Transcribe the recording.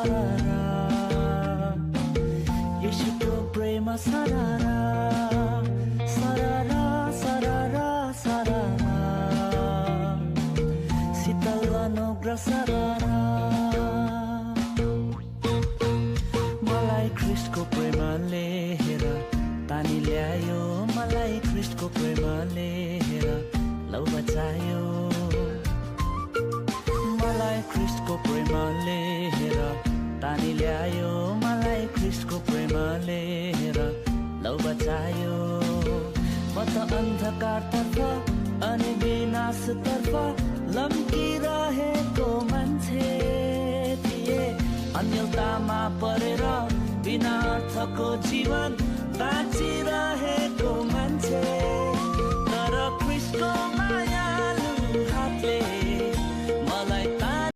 सारारा येशूको प्रेम सारारा सारारा सारारा सारारा शीतल अनुग्रह सारारा मलाई ख्रीष्टको प्रेमले हेर तानी ल्यायो मलाई ख्रीष्टको प्रेमले हेर लौ बचायो मलाई ख्रीष्टको प्रेमले हेर तानी ल्यायो मलाई ख्रीष्टको प्रेमले हेर लौ बचायो म त अन्धकारतर्फ अनि विनाशतर्फ लम्किरहेको मान्छे थिए अन्यलतामा परेर बिना अर्थको जीवन बाँचिरहेको मान्छे तर ख्रीष्टको